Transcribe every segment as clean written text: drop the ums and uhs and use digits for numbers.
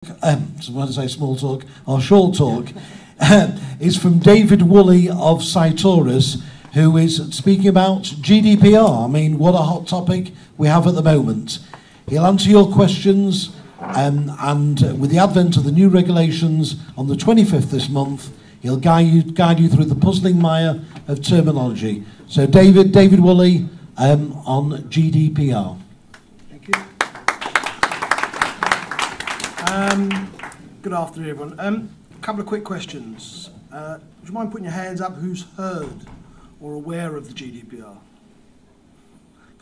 So when I say small talk or short talk, is from David Woolley of Cytorus, who is speaking about GDPR. I mean, what a hot topic we have at the moment. He'll answer your questions, and with the advent of the new regulations on the 25th this month, he'll guide you through the puzzling mire of terminology. So David Woolley on GDPR. Thank you. Good afternoon, everyone. A couple of quick questions. Would you mind putting your hands up who's heard or aware of the GDPR?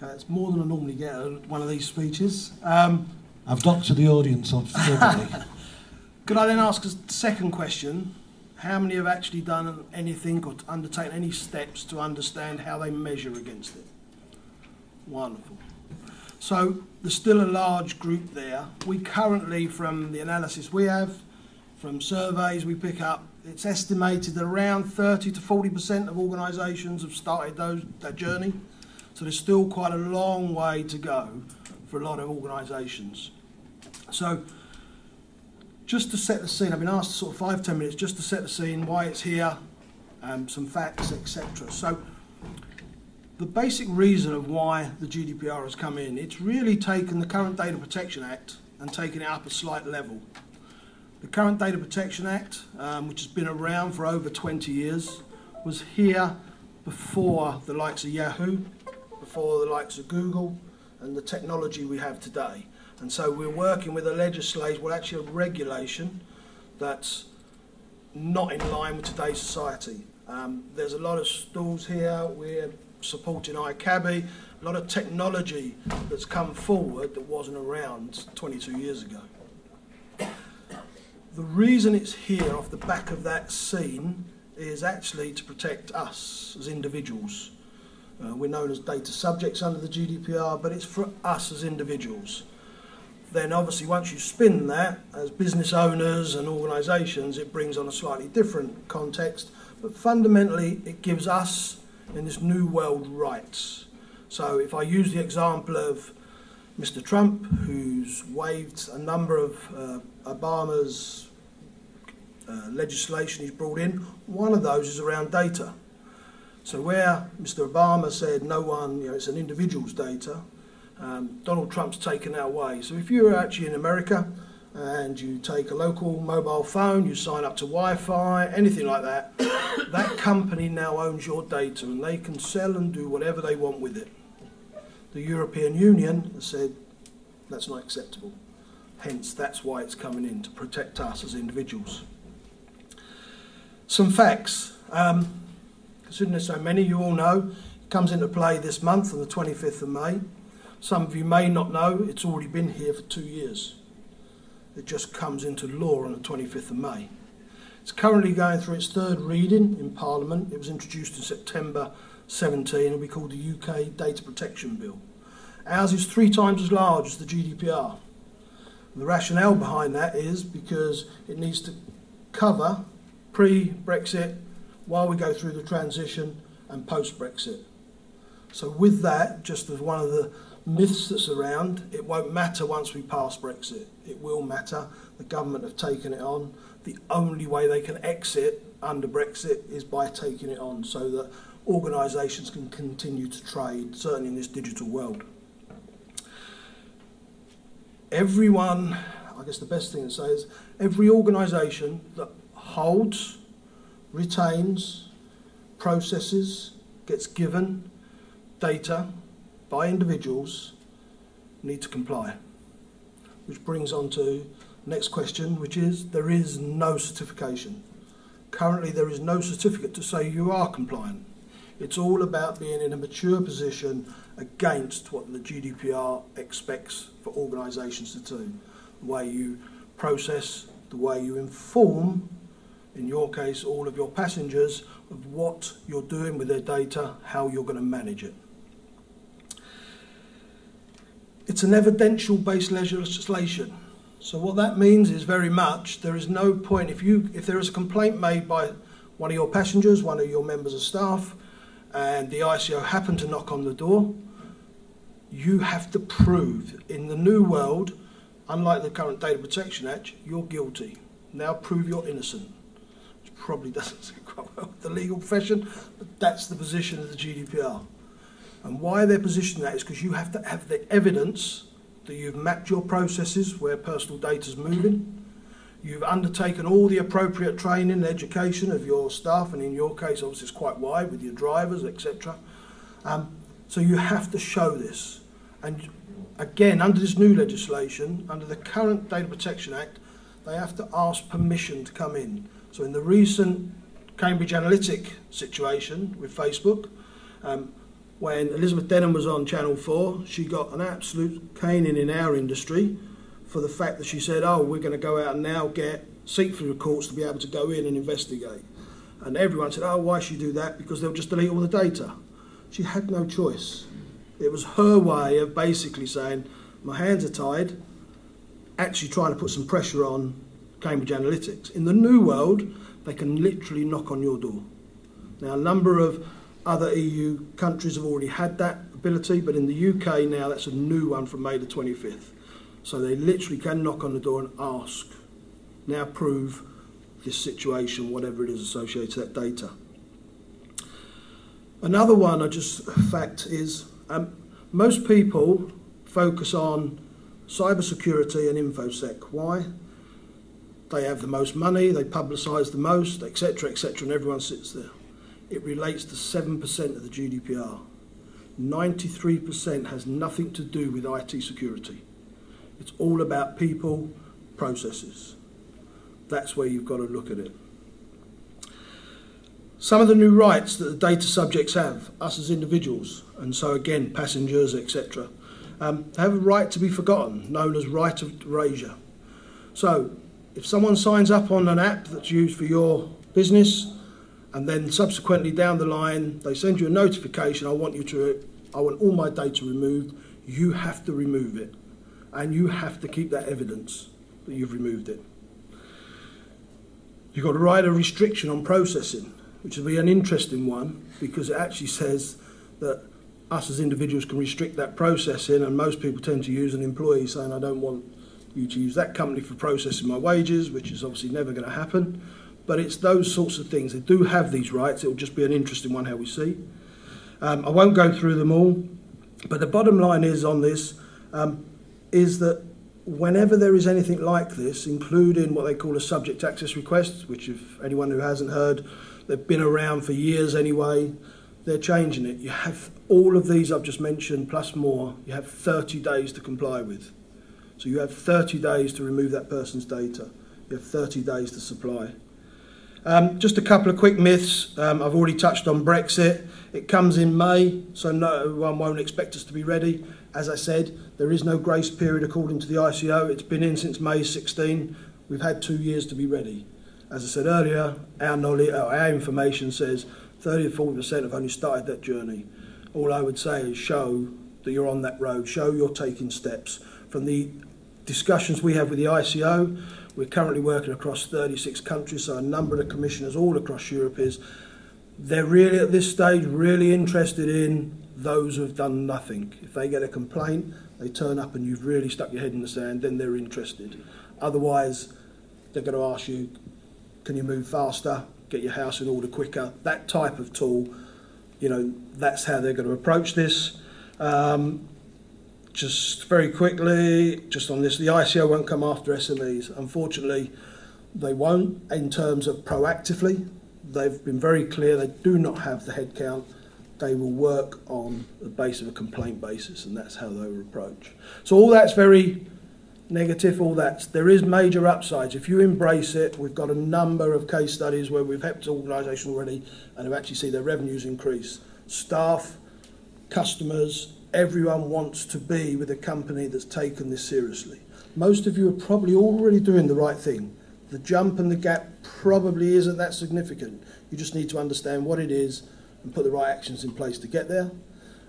Okay, it's more than I normally get at one of these speeches. I've doctored the audience on Could I then ask a second question? How many have actually done anything or undertaken any steps to understand how they measure against it? Wonderful. So there's still a large group there. We currently, from the analysis we have, from surveys we pick up, it's estimated that around 30 to 40% of organisations have started that journey. So there's still quite a long way to go for a lot of organisations. So just to set the scene, I've been asked sort of 5-10 minutes just to set the scene, why it's here, some facts, etc. So the basic reason of why the GDPR has come in, it's really taken the current Data Protection Act and taken it up a slight level. The current Data Protection Act, which has been around for over 20 years, was here before the likes of Yahoo, before the likes of Google, and the technology we have today. And so we're working with a legislation, well actually a regulation, that's not in line with today's society. There's a lot of stalls here, we're supporting iCabby, a lot of technology that's come forward that wasn't around 22 years ago. The reason it's here off the back of that scene is actually to protect us as individuals. We're known as data subjects under the GDPR, but it's for us as individuals. Then obviously once you spin that, as business owners and organisations, it brings on a slightly different context, but fundamentally it gives us in this new world rights. So if I use the example of Mr. Trump, who's waived a number of Obama's legislation he's brought in, one of those is around data. So where Mr. Obama said no one, it's an individual's data, Donald Trump's taken that away. So if you're actually in America and you take a local mobile phone, you sign up to Wi-Fi, anything like that, that company now owns your data and they can sell and do whatever they want with it. The European Union has said that's not acceptable. Hence, that's why it's coming in, to protect us as individuals. Some facts. Considering there's so many, you all know, it comes into play this month on the 25th of May. Some of you may not know, it's already been here for 2 years. It just comes into law on the 25th of May. It's currently going through its third reading in Parliament. It was introduced in September 17 and will be called the UK Data Protection Bill. Ours is 3 times as large as the GDPR. And the rationale behind that is because it needs to cover pre-Brexit, while we go through the transition, and post-Brexit. So with that, just as one of the myths that's around, it won't matter once we pass Brexit. It will matter. The government have taken it on. The only way they can exit under Brexit is by taking it on so that organisations can continue to trade, certainly in this digital world. Everyone, I guess the best thing to say is, every organisation that holds, retains, processes, gets given data by individuals need to comply. Which brings on to the next question, which is there is no certification. Currently there is no certificate to say you are compliant. It's all about being in a mature position against what the GDPR expects for organisations to do. The way you process, the way you inform, in your case, all of your passengers, of what you're doing with their data, how you're going to manage it. It's an evidential-based legislation. So what that means is very much there is no point, if there is a complaint made by one of your passengers, one of your members of staff, and the ICO happen to knock on the door, you have to prove in the new world unlike the current Data Protection Act, you're guilty. Now prove you're innocent. Which probably doesn't sit quite well with the legal profession, but that's the position of the GDPR. And why they're positioning that is because you have to have the evidence that you've mapped your processes where personal data is moving. You've undertaken all the appropriate training and education of your staff, and in your case, obviously, it's quite wide with your drivers, etc. So you have to show this. And again, under this new legislation, under the current Data Protection Act, they have to ask permission to come in. So in the recent Cambridge Analytic situation with Facebook, when Elizabeth Denham was on Channel 4, she got an absolute caning in our industry for the fact that she said, oh, we're going to go out and now get see-through courts to be able to go in and investigate. And everyone said, oh, why should you do that? Because they'll just delete all the data. She had no choice. It was her way of basically saying, my hands are tied, actually trying to put some pressure on Cambridge Analytics. In the new world, they can literally knock on your door. Now, a number of other EU countries have already had that ability, but in the UK now, that's a new one from May the 25th. So they literally can knock on the door and ask, now prove this situation, whatever it is associated to that data. Another one, fact is, most people focus on cybersecurity and InfoSec. Why? They have the most money, they publicise the most, etc., etc., and everyone sits there. It relates to 7% of the GDPR. 93% has nothing to do with IT security. It's all about people, processes. That's where you've got to look at it. Some of the new rights that the data subjects have, us as individuals, and so again, passengers, etc., have a right to be forgotten, known as right of erasure. So, if someone signs up on an app that's used for your business, and then subsequently down the line, they send you a notification, I want all my data removed, you have to remove it. And you have to keep that evidence that you've removed it. You've got to write a restriction on processing, which will be an interesting one, because it actually says that us as individuals can restrict that processing, and most people tend to use an employee saying, I don't want you to use that company for processing my wages, which is obviously never going to happen. But it's those sorts of things. They do have these rights. It will just be an interesting one how we see. I won't go through them all, but the bottom line is on this is that whenever there is anything like this, including what they call a subject access request, which if anyone who hasn't heard, they've been around for years anyway, they're changing it. You have all of these I've just mentioned, plus more, you have 30 days to comply with. So you have 30 days to remove that person's data. You have 30 days to supply. Just a couple of quick myths. I've already touched on Brexit. It comes in May, so no one won't expect us to be ready. As I said, there is no grace period according to the ICO. It's been in since May 16. We've had 2 years to be ready. As I said earlier, our knowledge, our information says 30 to 40% have only started that journey. All I would say is show that you're on that road, show you're taking steps. From the discussions we have with the ICO, we're currently working across 36 countries, so a number of commissioners all across Europe they're really at this stage really interested in those who have done nothing. If they get a complaint, they turn up and you've really stuck your head in the sand, then they're interested. Otherwise, they're going to ask you, can you move faster, get your house in order quicker? That type of tool, that's how they're going to approach this. Just very quickly, just on this, the ICO won't come after SMEs. Unfortunately, they won't in terms of proactively. They've been very clear they do not have the headcount. They will work on the basis of a complaint basis, and that's how they will approach. So all that's very negative, there is major upsides. If you embrace it, we've got a number of case studies where we've helped organisations already and have actually seen their revenues increase. Staff, customers, everyone wants to be with a company that's taken this seriously. Most of you are probably already doing the right thing. The jump and the gap probably isn't that significant. You just need to understand what it is and put the right actions in place to get there.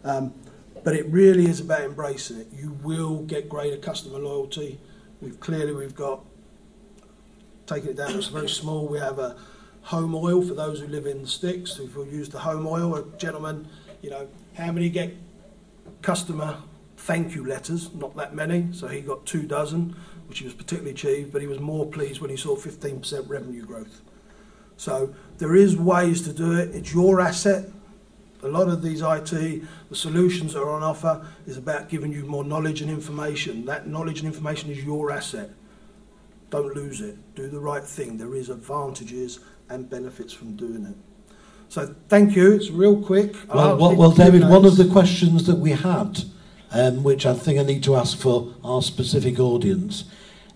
But it really is about embracing it. You will get greater customer loyalty. We've got, taking it down, it's very small. We have a home oil for those who live in the sticks. If we use the home oil, a gentleman, how many get customer thank you letters, not that many, so he got 2 dozen, which he was particularly achieved, but he was more pleased when he saw 15% revenue growth. So there is ways to do it. It's your asset. A lot of these IT, the solutions that are on offer is about giving you more knowledge and information. That knowledge and information is your asset. Don't lose it. Do the right thing. There is advantages and benefits from doing it. So thank you. It's real quick. Well, David, one of the questions that we had, which I think I need to ask for our specific audience,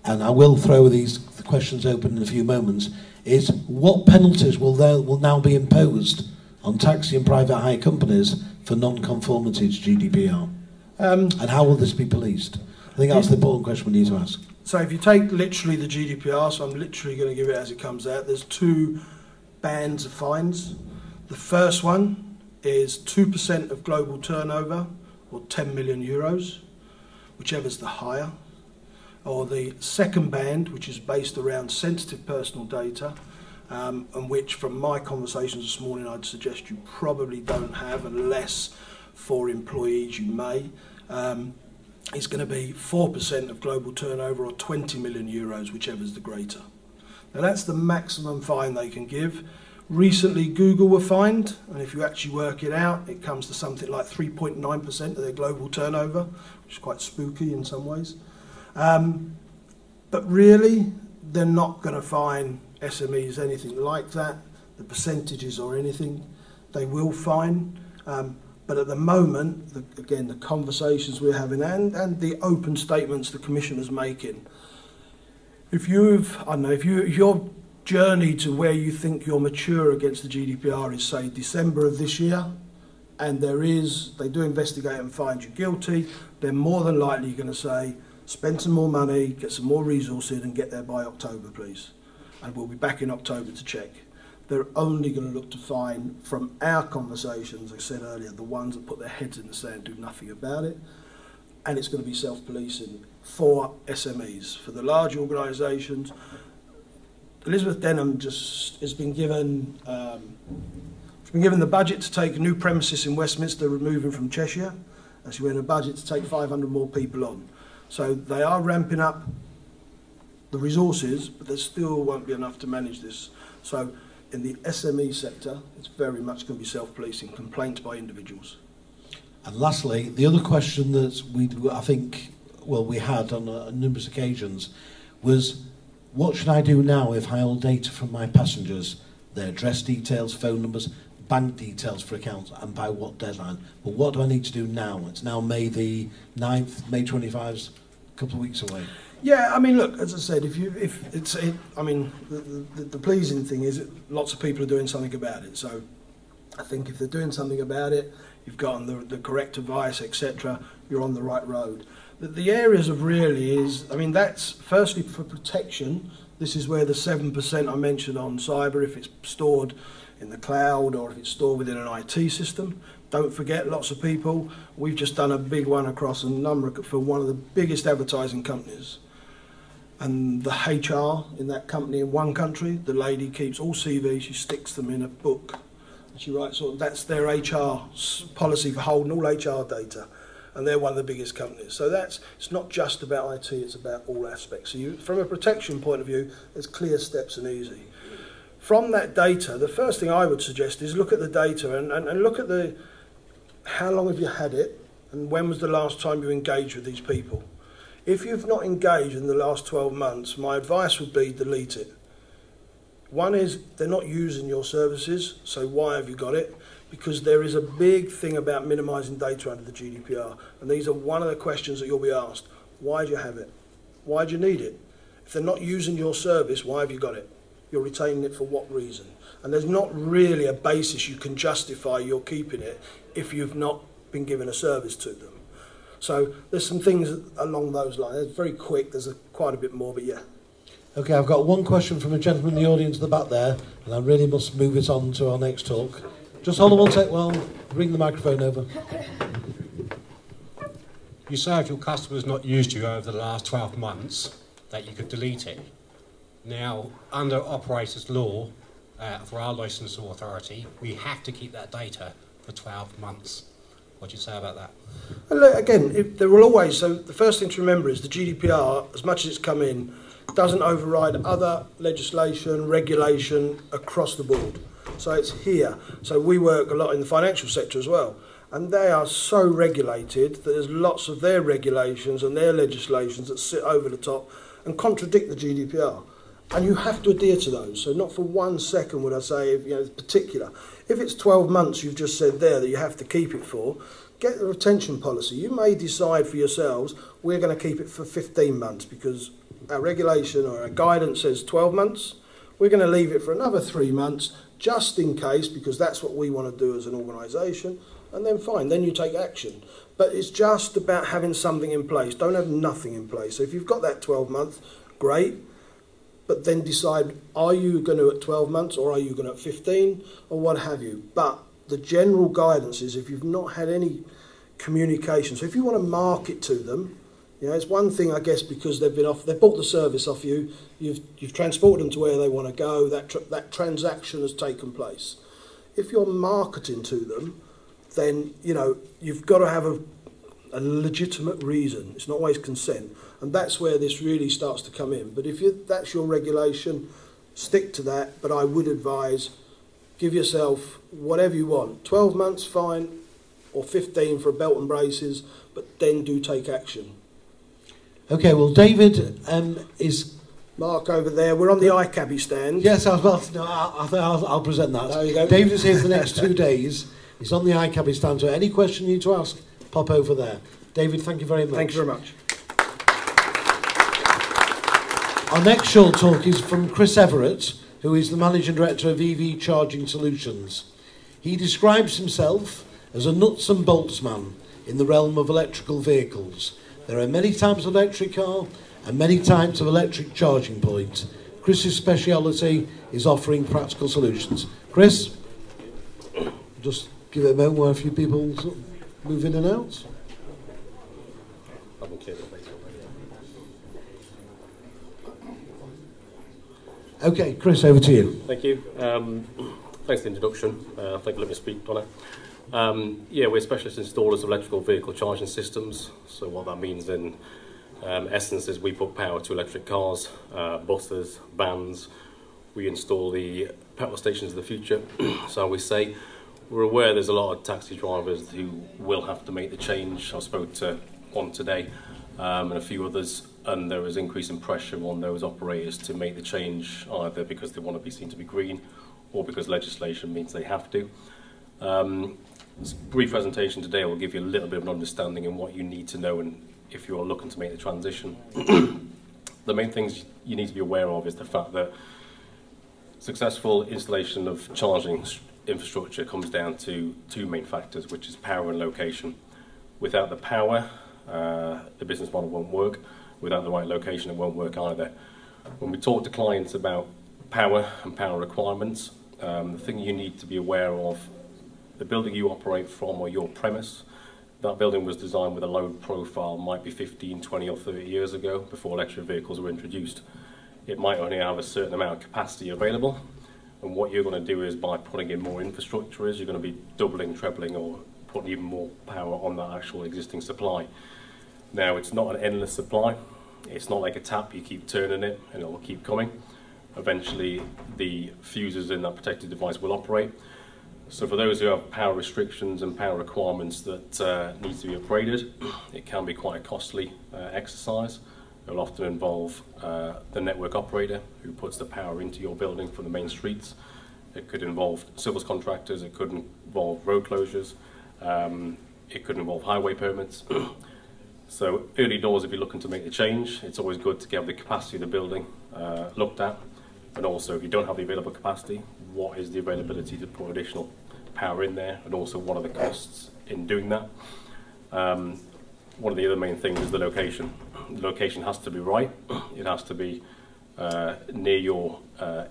and I will throw these questions open in a few moments, is what penalties will now be imposed on taxi and private hire companies for non-conformity to GDPR? And how will this be policed? I think that's the important question we need to ask. So if you take literally the GDPR, so I'm literally going to give it as it comes out, there's 2 bands of fines. The first one is 2% of global turnover, or 10 million euros, whichever's the higher. Or the second band, which is based around sensitive personal data, and which from my conversations this morning I'd suggest you probably don't have, unless for employees you may, is going to be 4% of global turnover or 20 million euros, whichever's the greater. Now that's the maximum fine they can give. Recently Google were fined, and if you actually work it out, it comes to something like 3.9% of their global turnover, which is quite spooky in some ways. But really, they're not going to fine SMEs anything like that, the percentages or anything. They will fine, but at the moment, again, the conversations we're having and the open statements the Commissioner's making, if your journey to where you think you're mature against the GDPR is, say, December of this year, and they do investigate and find you guilty, they're more than likely going to say, spend some more money, get some more resources and get there by October, please. And we'll be back in October to check. They're only going to look to fine, from our conversations, I said earlier, the ones that put their heads in the sand, do nothing about it. And it's going to be self-policing for SMEs. For the large organisations, Elizabeth Denham has been given the budget to take a new premises in Westminster, moving from Cheshire, and she's given a budget to take 500 more people on. So they are ramping up the resources, but there still won't be enough to manage this. So in the SME sector, it's very much going to be self-policing, complaints by individuals. And lastly, the other question that we had on numerous occasions was, what should I do now if I hold data from my passengers, their address details, phone numbers, bank details for accounts, and by what deadline? But what do I need to do now? It's now May the 9th, May 25's a couple of weeks away. Yeah, I mean, look, as I said, the pleasing thing is that lots of people are doing something about it. So I think if they're doing something about it, you've gotten the correct advice, etc., you're on the right road. The areas of really is, that's firstly for protection. This is where the 7% I mentioned on cyber, if it's stored in the cloud or if it's stored within an IT system. Don't forget, lots of people, we've just done a big one across a number for one of the biggest advertising companies. And the HR in that company in one country, the lady keeps all CVs, she sticks them in a book. And she writes, that's their HR policy for holding all HR data. And they're one of the biggest companies. So it's not just about IT, it's about all aspects. So from a protection point of view, there's clear steps and easy. From that data, the first thing I would suggest is look at the data and look at how long have you had it, and when was the last time you engaged with these people. If you've not engaged in the last 12 months, my advice would be delete it. One is they're not using your services, so why have you got it? Because there is a big thing about minimising data under the GDPR, and these are one of the questions that you'll be asked. Why do you have it? Why do you need it? If they're not using your service, why have you got it? You're retaining it for what reason? And there's not really a basis you can justify you're keeping it if you've not been given a service to them. So there's some things along those lines. It's very quick, there's quite a bit more, but yeah. Okay, I've got one question from a gentleman in the audience at the back there, and I really must move it on to our next talk. Just hold on one sec while I bring the microphone over. You say if your customer's not used you over the last 12 months, that you could delete it. Now, under operators law, for our licensing authority, we have to keep that data for 12 months. What do you say about that? And look, again, there will always, so the first thing to remember is the GDPR, as much as it's come in, doesn't override other legislation, regulation across the board. So it's here. So we work a lot in the financial sector as well. And they are so regulated that there's lots of their regulations and their legislations that sit over the top and contradict the GDPR. And you have to adhere to those. So not for 1 second would I say, you know, particular. If it's 12 months you've just said there that you have to keep it for, get the retention policy. You may decide for yourselves, we're going to keep it for 15 months because our regulation or our guidance says 12 months. We're going to leave it for another 3 months just in case, because that's what we want to do as an organisation. And then fine, then you take action. But it's just about having something in place. Don't have nothing in place. So if you've got that 12 month, great. But then decide, are you going to at 12 months or are you going to at 15 or what have you. But the general guidance is if you've not had any communication, so if you want to market to them, you know, it's one thing, I guess, because they've bought the service off you, you've transported them to where they want to go, that transaction has taken place. If you're marketing to them, then, you know, you've got to have a legitimate reason. It's not always consent. And that's where this really starts to come in. But if that's your regulation, stick to that. But I would advise, give yourself whatever you want. 12 months, fine, or 15 for a belt and braces, but then do take action. Okay, well, David is... Mark over there, we're on the iCabbie stand. Yes, I was about to... No, I'll present that. There you go. David is here for the next 2 days. He's on the iCabbie stand, so any question you need to ask, pop over there. David, thank you very much. Thank you very much. Our next short talk is from Chris Everett, who is the Managing Director of EV Charging Solutions. He describes himself as a nuts and bolts man in the realm of electrical vehicles. There are many types of electric car and many types of electric charging points. Chris's speciality is offering practical solutions. Chris, just give it a moment while a few people sort of move in and out. Okay, Chris, over to you. Thank you. Thanks for the introduction. Thank you for letting me speak on it. Yeah, we're specialist installers of electrical vehicle charging systems. So what that means in essence is we put power to electric cars, buses, vans. We install the petrol stations of the future. So we say we're aware there's a lot of taxi drivers who will have to make the change. I spoke to one today and a few others, and there is increasing pressure on those operators to make the change either because they want to be seen to be green or because legislation means they have to. This brief presentation today will give you a little bit of an understanding in what you need to know and if you're looking to make the transition. The main things you need to be aware of is the fact that successful installation of charging infrastructure comes down to 2 main factors, which is power and location. Without the power, the business model won't work. Without the right location, it won't work either. When we talk to clients about power and power requirements, the thing you need to be aware of, the building you operate from or your premise, that building was designed with a load profile, might be 15, 20 or 30 years ago, before electric vehicles were introduced. It might only have a certain amount of capacity available, and what you're going to do is, by putting in more infrastructure, you're going to be doubling, trebling, or putting even more power on that actual existing supply. Now, it's not an endless supply. It's not like a tap, you keep turning it and it will keep coming. Eventually, the fuses in that protected device will operate. So for those who have power restrictions and power requirements that need to be upgraded, it can be quite a costly exercise. It will often involve the network operator who puts the power into your building from the main streets. It could involve civils contractors, it could involve road closures, it could involve highway permits. So early doors, if you're looking to make the change, it's always good to get the capacity of the building looked at. And also, if you don't have the available capacity, what is the availability to put additional power in there, and also what are the costs in doing that. One of the other main things is the location. The location has to be right. It has to be near your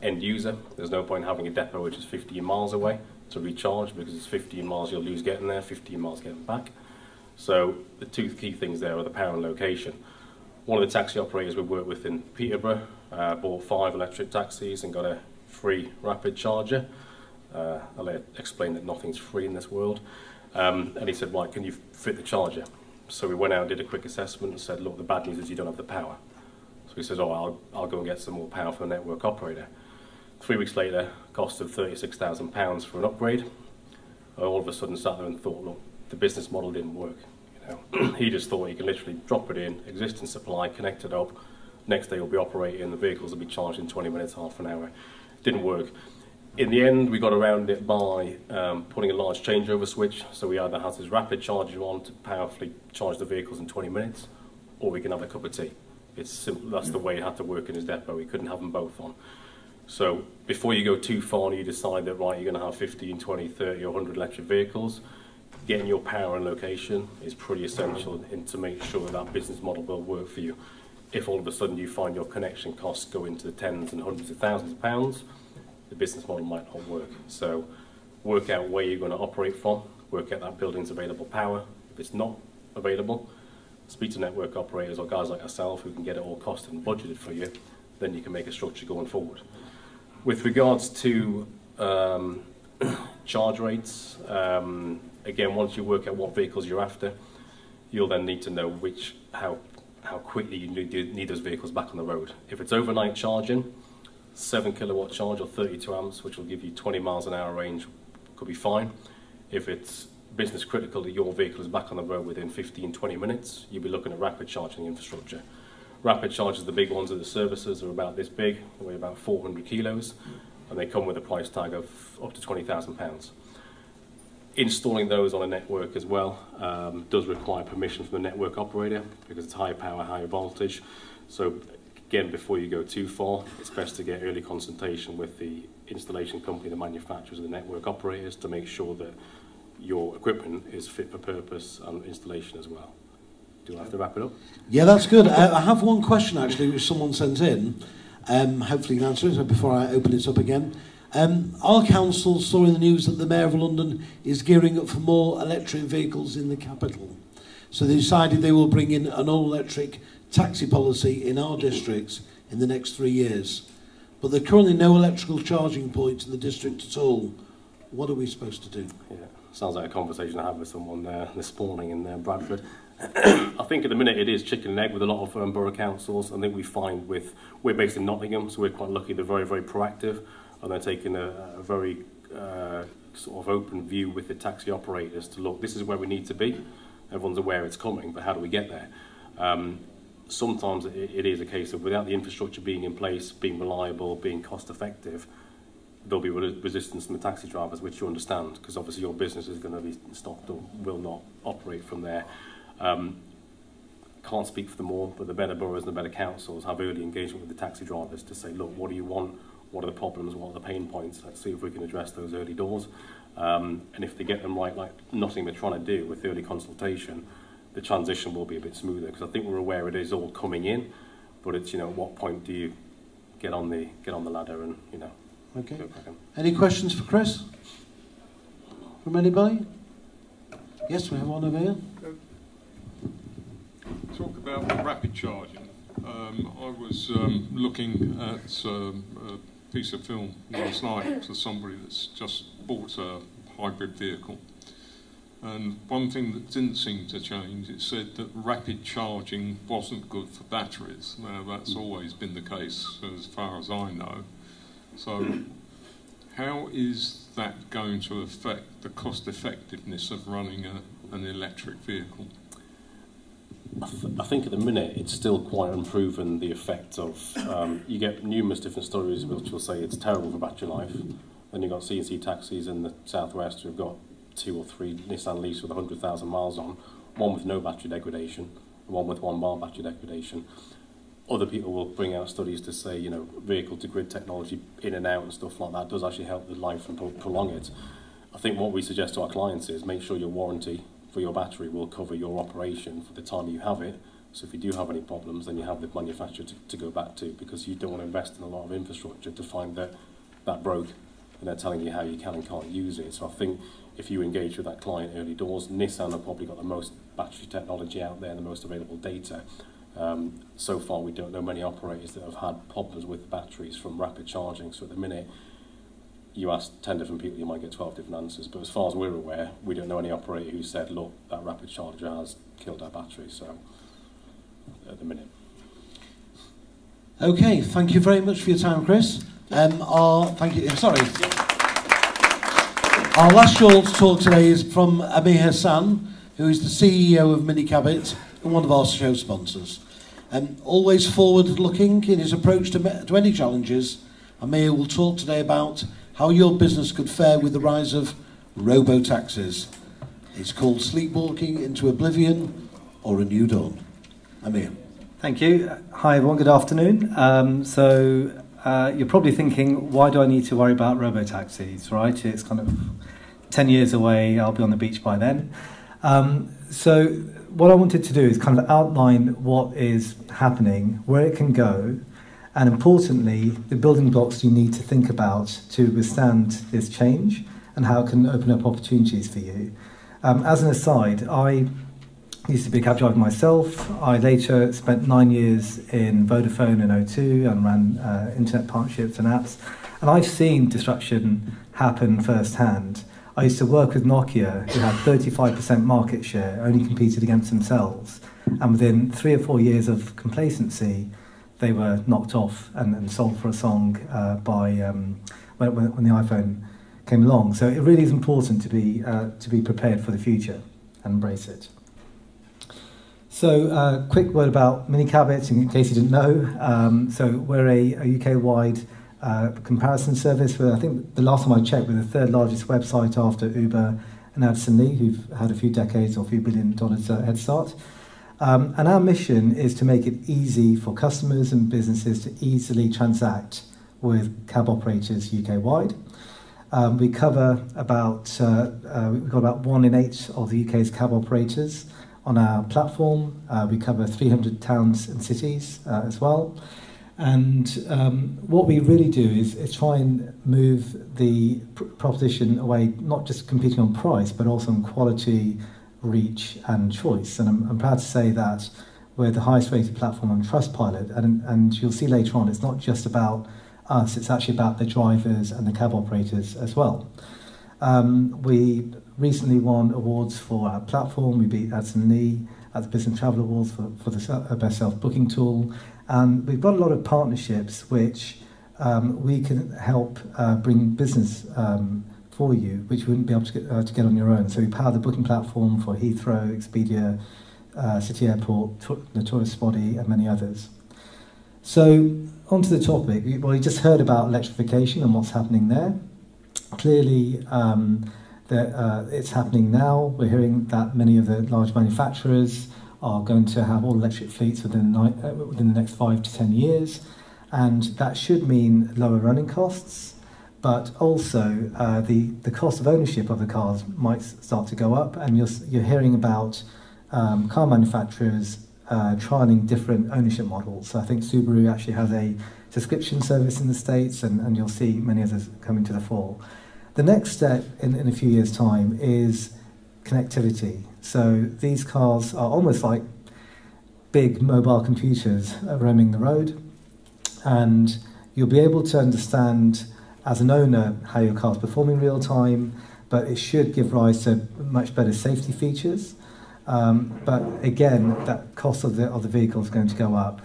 end user. There's no point having a depot which is 15 miles away to recharge, because it's 15 miles you'll lose getting there, 15 miles getting back. So the 2 key things there are the power and location. One of the taxi operators we work with in Peterborough bought 5 electric taxis and got a free rapid charger. I'll explain that nothing's free in this world. And he said, right, can you fit the charger? So we went out and did a quick assessment and said, look, the bad news is you don't have the power. So he said, oh, I'll go and get some more power from the network operator. 3 weeks later, cost of £36,000 for an upgrade. I all of a sudden sat there and thought, look, the business model didn't work. You know, he just thought he could literally drop it in, existing supply, connect it up. Next day we'll be operating, the vehicles will be charged in 20 minutes, half an hour. Didn't work. In the end, we got around it by putting a large changeover switch. So we either have this rapid charger on to powerfully charge the vehicles in 20 minutes, or we can have a cup of tea. It's simple. That's the way it had to work in his depot. We couldn't have them both on. So before you go too far and you decide that, right, you're going to have 15, 20, 30 or 100 electric vehicles, getting your power and location is pretty essential to make sure that business model will work for you. If all of a sudden you find your connection costs go into the tens and hundreds of thousands of pounds, the business model might not work. So work out where you're going to operate from, work out that building's available power. If it's not available, speak to network operators or guys like ourselves who can get it all costed and budgeted for you, then you can make a structure going forward. With regards to charge rates, again, once you work out what vehicles you're after, you'll then need to know how quickly you need those vehicles back on the road. If it's overnight charging, 7 kilowatt charge or 32 amps, which will give you 20 miles an hour range, could be fine. If it's business critical that your vehicle is back on the road within 15-20 minutes, you'll be looking at rapid charging infrastructure. Rapid chargers, the big ones of the services, are about this big, they weigh about 400 kilos, and they come with a price tag of up to £20,000. Installing those on a network as well does require permission from the network operator because it's high power, high voltage. So again, before you go too far, it's best to get early consultation with the installation company, the manufacturers, and the network operators to make sure that your equipment is fit for purpose and installation as well. Do I have to wrap it up? Yeah, that's good. I have one question actually which someone sent in. Hopefully you can answer it before I open it up again. Our council saw in the news that the Mayor of London is gearing up for more electric vehicles in the capital. So they decided they will bring in an all-electric taxi policy in our districts in the next 3 years. But there are currently no electrical charging points in the district at all. What are we supposed to do? Yeah, sounds like a conversation I had with someone this morning in Bradford. I think at the minute it is chicken and egg with a lot of borough councils. I think we find we're based in Nottingham, so we're quite lucky. They're very, very proactive, and they're taking a very sort of open view with the taxi operators to look, this is where we need to be. Everyone's aware it's coming, but how do we get there? Sometimes it is a case of without the infrastructure being in place, being reliable, being cost effective, there'll be resistance from the taxi drivers, which you understand, because obviously your business is going to be stopped or will not operate from there. Can't speak for them all, but the better boroughs and the better councils have early engagement with the taxi drivers to say, look, what do you want? What are the problems? What are the pain points? Let's see if we can address those early doors. And if they get them right, like nothing they're trying to do with early consultation, the transition will be a bit smoother, because I think we're aware it is all coming in, but it's, at what point do you get on the ladder and, Okay. go back in. Any questions for Chris? From anybody? Yes, we have one over here. Talk about rapid charging. I was looking at a piece of film last night for somebody that's just bought a hybrid vehicle. And one thing that didn't seem to change, it said that rapid charging wasn't good for batteries. Now, that's always been the case as far as I know. So how is that going to affect the cost effectiveness of running an electric vehicle? I think at the minute it's still quite unproven the effect of, you get numerous different stories which will say it's terrible for battery life. Then you've got C&C taxis in the southwest who've got 2 or 3 Nissan Leafs with 100,000 miles on, one with no battery degradation, and one with 1 mile battery degradation. Other people will bring out studies to say, vehicle to grid technology in and out and stuff like that does actually help the life and prolong it. I think what we suggest to our clients is make sure your warranty for your battery will cover your operation for the time you have it. So if you do have any problems, then you have the manufacturer to go back to, because you don't want to invest in a lot of infrastructure to find that broke and they're telling you how you can and can't use it. So I think if you engage with that client early doors, Nissan have probably got the most battery technology out there and the most available data. So far we don't know many operators that have had problems with the batteries from rapid charging. So at the minute, you ask 10 different people, you might get 12 different answers. But as far as we're aware, we don't know any operator who said, look, that rapid charger has killed our battery. So, at the minute. Okay, thank you very much for your time, Chris. Thank you. Sorry. Our last short talk today is from Amir Hassan, who is the CEO of Minicabit and one of our show sponsors. Always forward-looking in his approach to any challenges, Amir will talk today about how your business could fare with the rise of robo-taxis. It's called Sleepwalking into Oblivion or a New Dawn. Amir. Thank you. Hi everyone, good afternoon. You're probably thinking, why do I need to worry about robo-taxis, right? It's kind of 10 years away, I'll be on the beach by then. So what I wanted to do is kind of outline what is happening, where it can go, and importantly, the building blocks you need to think about to withstand this change and how it can open up opportunities for you. As an aside, I used to be a cab driver myself. I later spent 9 years in Vodafone and O2 and ran internet partnerships and apps. And I've seen disruption happen firsthand. I used to work with Nokia, who had 35% market share, only competed against themselves. And within 3 or 4 years of complacency, they were knocked off and sold for a song when the iPhone came along. So it really is important to be prepared for the future and embrace it. So quick word about Minicabit, in case you didn't know. So we're a UK-wide comparison service. I think the last time I checked, we're the third largest website after Uber and Addison Lee, who've had a few decades or a few $1 billion head start. And our mission is to make it easy for customers and businesses to easily transact with cab operators UK-wide. We cover we've got about 1 in 8 of the UK's cab operators on our platform. We cover 300 towns and cities as well. And what we really do is try and move the proposition away, not just competing on price, but also on quality, reach and choice. And I'm proud to say that we're the highest rated platform on Trustpilot. And you'll see later on, it's not just about us, it's actually about the drivers and the cab operators as well. We recently won awards for our platform. We beat Addison Lee at the Business Travel Awards for the best self-booking tool. And we've got a lot of partnerships which we can help bring business for you, which you wouldn't be able to get on your own. So we power the booking platform for Heathrow, Expedia, City Airport, Notorious Body, and many others. So onto the topic. Well, you just heard about electrification and what's happening there. Clearly, it's happening now. We're hearing that many of the large manufacturers are going to have all electric fleets within the next 5 to 10 years, and that should mean lower running costs, but also the cost of ownership of the cars might start to go up, and you're hearing about car manufacturers trialing different ownership models. So I think Subaru actually has a subscription service in the States, and you'll see many others coming to the fore. The next step in a few years' time is connectivity. So these cars are almost like big mobile computers roaming the road, and you'll be able to understand as an owner how your car's performing real time, but it should give rise to much better safety features. But again, that cost of the vehicle is going to go up.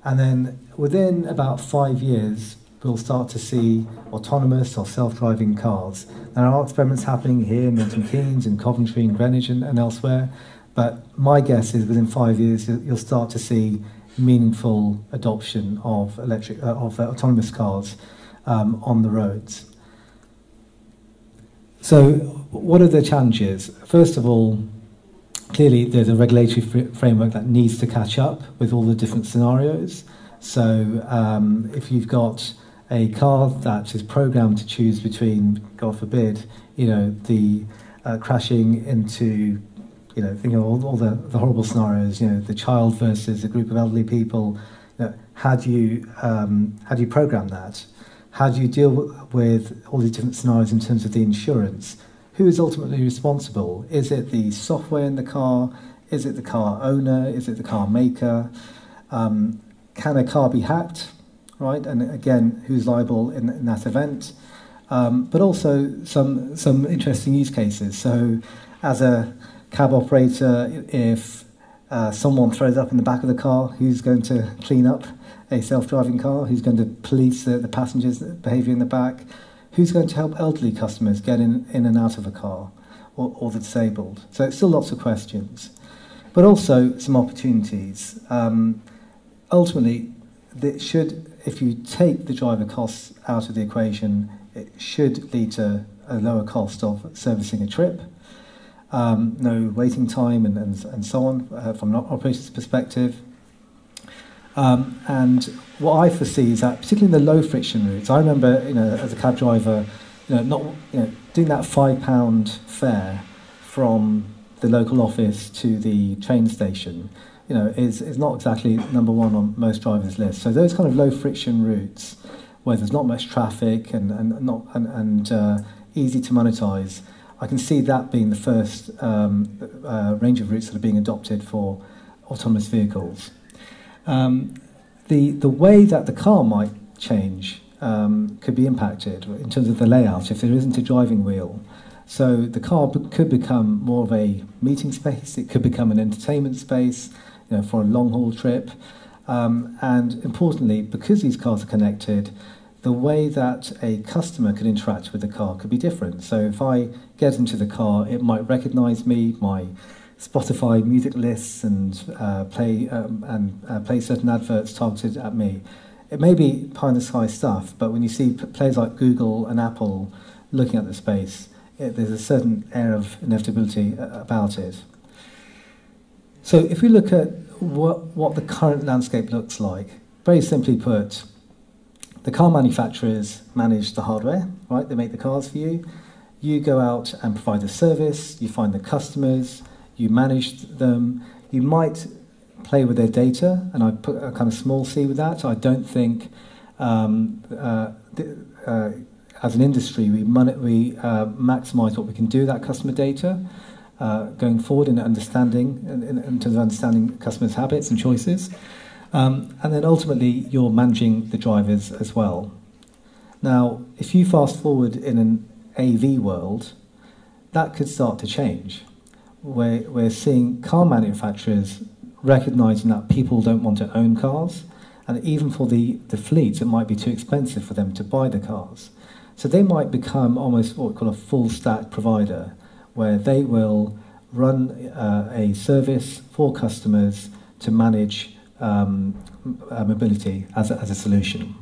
And then within about 5 years, we'll start to see autonomous or self-driving cars. There are experiments happening here in Milton Keynes, in Coventry, in Greenwich and elsewhere, but my guess is within 5 years you'll start to see meaningful adoption of autonomous cars on the roads. So what are the challenges? First of all, clearly there's a regulatory framework that needs to catch up with all the different scenarios. So if you've got a car that is programmed to choose between, God forbid, the crashing into, thinking of all the horrible scenarios, the child versus a group of elderly people, how do you program that? How do you deal with all these different scenarios in terms of the insurance? Who is ultimately responsible? Is it the software in the car? Is it the car owner? Is it the car maker? Can a car be hacked? Right, and again, who's liable in that event? but also some interesting use cases. So as a cab operator, if someone throws up in the back of the car, who's going to clean up a self-driving car? Who's going to police the passengers' behaviour in the back? Who's going to help elderly customers get in and out of a car, or the disabled? So it's still lots of questions, but also some opportunities. Ultimately, if you take the driver costs out of the equation, it should lead to a lower cost of servicing a trip, no waiting time and so on from an operator's perspective. And what I foresee is that, particularly in the low friction routes, I remember, as a cab driver, doing that £5 fare from the local office to the train station, is not exactly number one on most drivers' lists. So those kind of low friction routes, where there's not much traffic and easy to monetize, I can see that being the first range of routes that are being adopted for autonomous vehicles. The way that the car might change could be impacted in terms of the layout if there isn't a driving wheel. So the car could become more of a meeting space. It could become an entertainment space, for a long-haul trip. And importantly, because these cars are connected, the way that a customer can interact with the car could be different. So if I get into the car, it might recognise me, my Spotify music lists, and play certain adverts targeted at me. It may be pie-in-the-sky stuff, but when you see players like Google and Apple looking at the space, there's a certain air of inevitability about it. So if we look at what the current landscape looks like, very simply put, the car manufacturers manage the hardware, right? They make the cars for you. You go out and provide the service, you find the customers, you manage them. You might play with their data, and I put a kind of small c with that. I don't think, as an industry, we maximise what we can do with that customer data going forward in understanding, in terms of understanding customers' habits and choices. And then ultimately, you're managing the drivers as well. Now, if you fast forward in an AV world, that could start to change. We're seeing car manufacturers recognising that people don't want to own cars, and even for the fleets, it might be too expensive for them to buy the cars. So they might become almost what we call a full stack provider, where they will run a service for customers to manage mobility as a solution.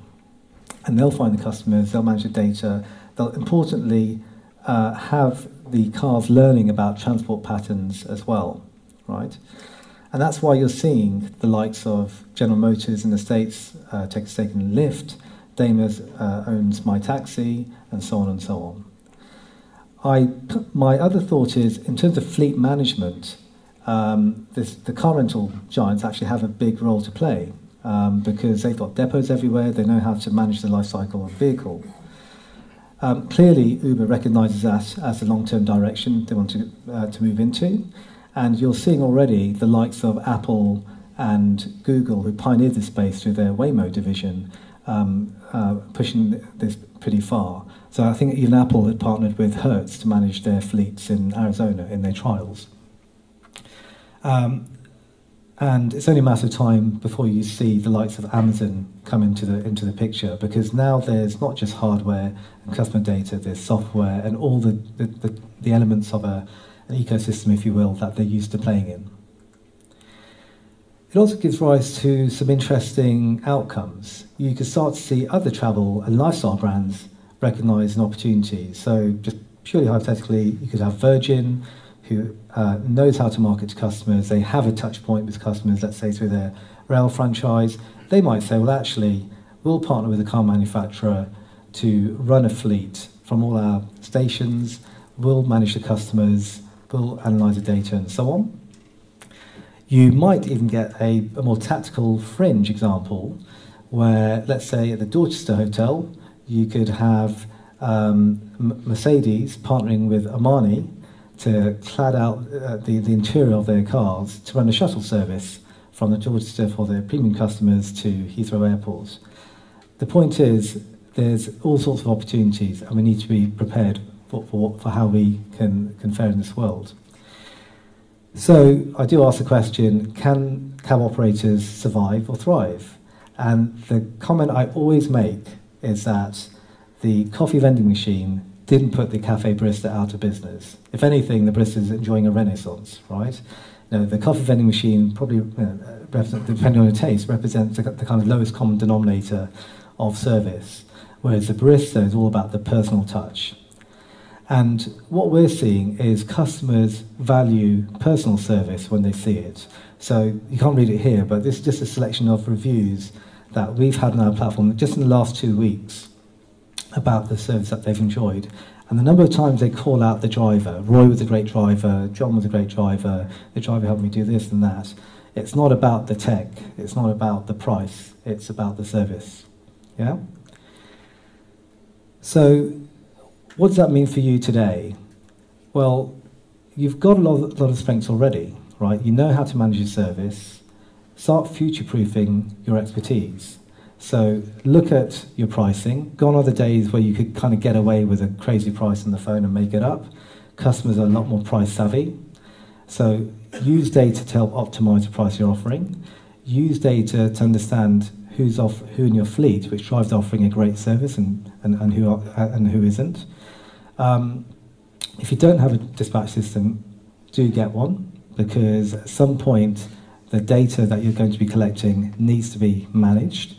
And they'll find the customers, they'll manage the data, they'll importantly have the cars learning about transport patterns as well, right? And that's why you're seeing the likes of General Motors in the States take a stake in Lyft, Daimler owns My Taxi, and so on and so on. My other thought is, in terms of fleet management, the car rental giants actually have a big role to play because they've got depots everywhere, they know how to manage the life cycle of a vehicle. Clearly, Uber recognises that as a long-term direction they want to move into, and you're seeing already the likes of Apple and Google, who pioneered this space through their Waymo division, pushing this pretty far. So I think even Apple had partnered with Hertz to manage their fleets in Arizona in their trials. And it's only a matter of time before you see the likes of Amazon come into the picture, because now there's not just hardware and customer data, there's software and all the elements of an ecosystem, if you will, that they're used to playing in. It also gives rise to some interesting outcomes. You could start to see other travel and lifestyle brands recognise an opportunity. So just purely hypothetically, you could have Virgin, who knows how to market to customers. They have a touch point with customers, let's say through their rail franchise. They might say, well, actually, we'll partner with a car manufacturer to run a fleet from all our stations, we'll manage the customers, we'll analyse the data, and so on. You might even get a more tactical fringe example where, let's say, at the Dorchester Hotel, you could have Mercedes partnering with Armani to clad out the interior of their cars to run a shuttle service from the Dorchester for their premium customers to Heathrow Airport. The point is, there's all sorts of opportunities, and we need to be prepared for how we can fare in this world. So I do ask the question, can cab operators survive or thrive? And the comment I always make is that the coffee vending machine didn't put the cafe barista out of business. If anything, the barista is enjoying a renaissance, right? The coffee vending machine probably, depending on your taste, represents the kind of lowest common denominator of service, whereas the barista is all about the personal touch. And what we're seeing is customers value personal service when they see it. So you can't read it here, but this is just a selection of reviews that we've had on our platform just in the last 2 weeks about the service that they've enjoyed. And the number of times they call out the driver, Roy was a great driver, John was a great driver, the driver helped me do this and that. It's not about the tech, it's not about the price, it's about the service. Yeah? So, what does that mean for you today? Well, you've got a lot of strengths already, right? You know how to manage your service. Start future-proofing your expertise. So look at your pricing. Gone are the days where you could kind of get away with a crazy price on the phone and make it up. Customers are a lot more price savvy. So use data to help optimize the price you're offering. Use data to understand who in your fleet, which drives offering a great service and who isn't. If you don't have a dispatch system, do get one, because at some point the data that you're going to be collecting needs to be managed.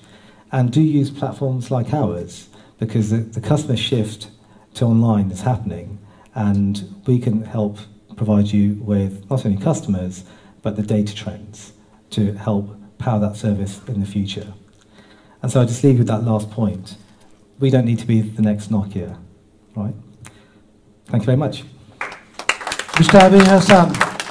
And do use platforms like ours, because the customer shift to online is happening, and we can help provide you with not only customers, but the data trends to help power that service in the future. And so I just leave with that last point. We don't need to be the next Nokia, right? Thank you very much. Mr. Abi Hassan.